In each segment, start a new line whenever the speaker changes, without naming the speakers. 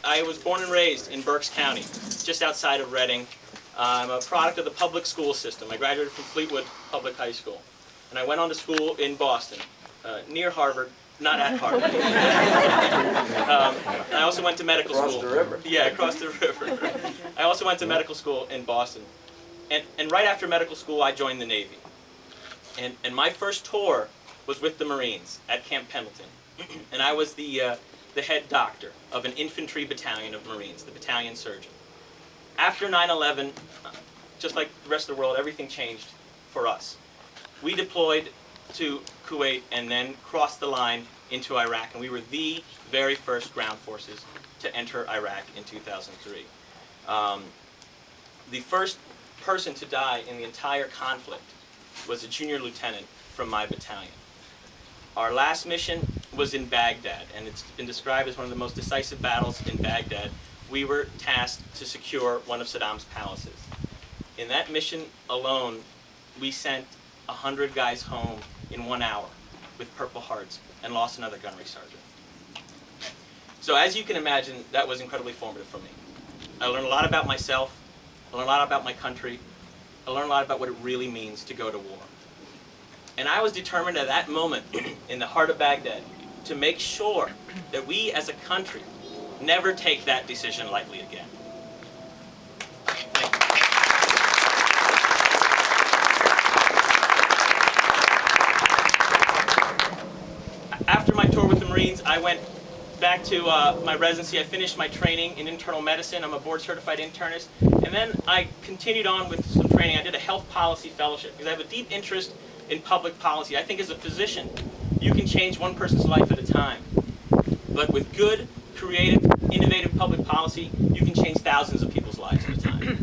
I was born and raised in Berks County, just outside of Reading. I'm a product of the public school system. I graduated from Fleetwood Public High School. And I went on to school in Boston, near Harvard, not at Harvard. I also went to medical school.
Across the river.
Yeah, across the river. I also went to medical school in Boston. And right after medical school, I joined the Navy. And my first tour was with the Marines at Camp Pendleton. And I was the head doctor of an infantry battalion of Marines, the battalion surgeon. After 9/11, just like the rest of the world, everything changed for us. We deployed to Kuwait and then crossed the line into Iraq, and we were the very first ground forces to enter Iraq in 2003. The first person to die in the entire conflict was a junior lieutenant from my battalion. Our last mission was in Baghdad, and it's been described as one of the most decisive battles in Baghdad. We were tasked to secure one of Saddam's palaces. In that mission alone, we sent 100 guys home in 1 hour with Purple Hearts and lost another gunnery sergeant. So as you can imagine, that was incredibly formative for me. I learned a lot about myself, I learned a lot about my country, I learned a lot about what it really means to go to war. And I was determined at that moment, in the heart of Baghdad, to make sure that we as a country never take that decision lightly again. Thank you. After my tour with the Marines, I went back to my residency. I finished my training in internal medicine. I'm a board-certified internist. And then I continued on with some training. I did a health policy fellowship because I have a deep interest in public policy. I think as a physician, you can change one person's life at a time. But with good, creative, innovative public policy, you can change thousands of people's lives at a time.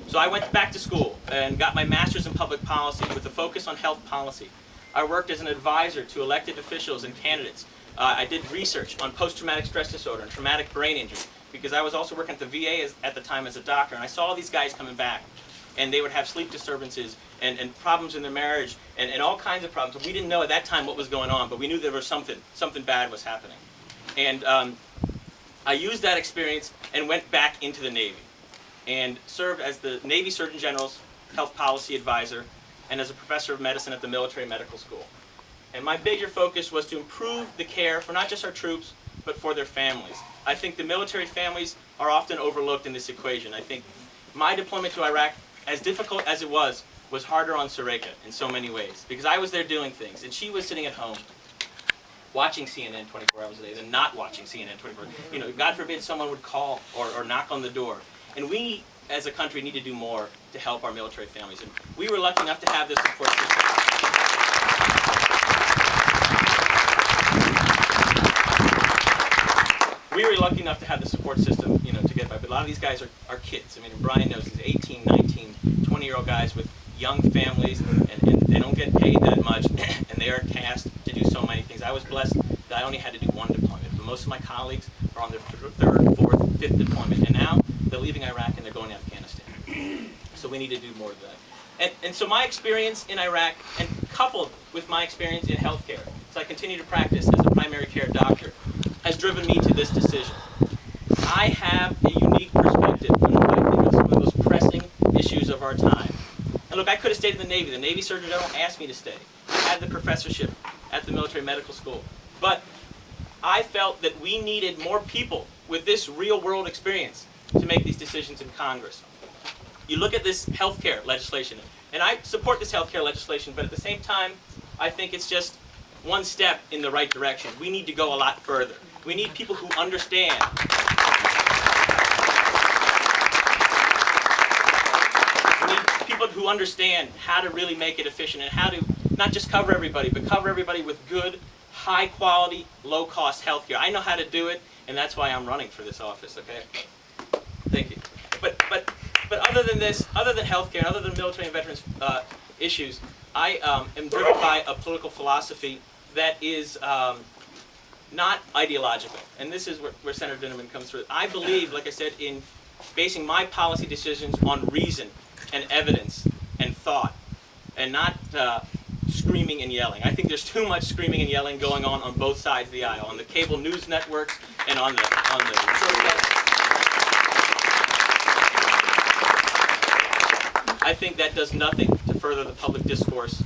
So I went back to school and got my master's in public policy with a focus on health policy. I worked as an advisor to elected officials and candidates. I did research on post-traumatic stress disorder and traumatic brain injury because I was also working at the VA at the time as a doctor, and I saw all these guys coming back, and they would have sleep disturbances and problems in their marriage and all kinds of problems. We didn't know at that time what was going on, but we knew there was something bad was happening. And I used that experience and went back into the Navy and served as the Navy Surgeon General's health policy advisor and as a professor of medicine at the military medical school. And my bigger focus was to improve the care for not just our troops, but for their families. I think the military families are often overlooked in this equation. I think my deployment to Iraq, as difficult as it was harder on Sareka in so many ways, because I was there doing things, and she was sitting at home watching CNN 24 hours a day and not watching CNN 24 hours. You know, God forbid someone would call or knock on the door. And we, as a country, need to do more to help our military families. And we were lucky enough to have this support system. We were lucky enough to have the support system, you know, to get by. But a lot of these guys are kids. I mean, Brian knows these 18, 19, 20-year-old guys with young families, and they don't get paid that much, and they are tasked to do so many things. I was blessed that I only had to do one deployment, but most of my colleagues are on their third, fourth, fifth deployment, and now they're leaving Iraq and they're going to Afghanistan. So we need to do more of that. And so my experience in Iraq, and coupled with my experience in healthcare, so I continue to practice as a primary care doctor, has driven me to this decision. I have a unique perspective on what I think of some of those pressing issues of our time. And look, I could have stayed in the Navy. The Navy Surgeon General asked me to stay. I had the professorship at the military medical school. But I felt that we needed more people with this real-world experience to make these decisions in Congress. You look at this healthcare legislation, and I support this healthcare legislation, but at the same time, I think it's just one step in the right direction. We need to go a lot further. We need people who understand. We need people who understand how to really make it efficient and how to not just cover everybody, but cover everybody with good, high-quality, low-cost healthcare. I know how to do it, and that's why I'm running for this office. Okay. Thank you. But other than this, other than healthcare, other than military and veterans issues, I am driven by a political philosophy that is not ideological. And this is where Senator Dinniman comes through. I believe, like I said, in basing my policy decisions on reason and evidence and thought, and not screaming and yelling. I think there's too much screaming and yelling going on both sides of the aisle, on the cable news networks and on the I think that does nothing to further the public discourse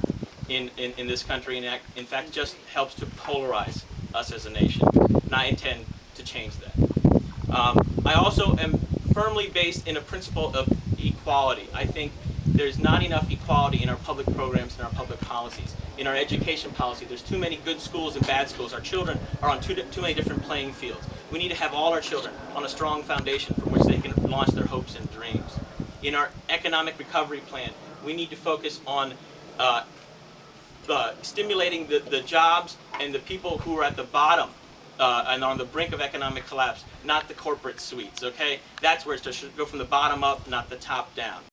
in this country, and in fact just helps to polarize us as a nation. And I intend to change that. I also am firmly based in a principle of equality. I think there's not enough equality in our public programs and our public policies. In our education policy, there's too many good schools and bad schools. Our children are on too many different playing fields. We need to have all our children on a strong foundation from which they can launch their hopes and dreams. In our economic recovery plan, we need to focus on stimulating the jobs and the people who are at the bottom and on the brink of economic collapse, not the corporate suites, okay? That's where it should go, from the bottom up, not the top down.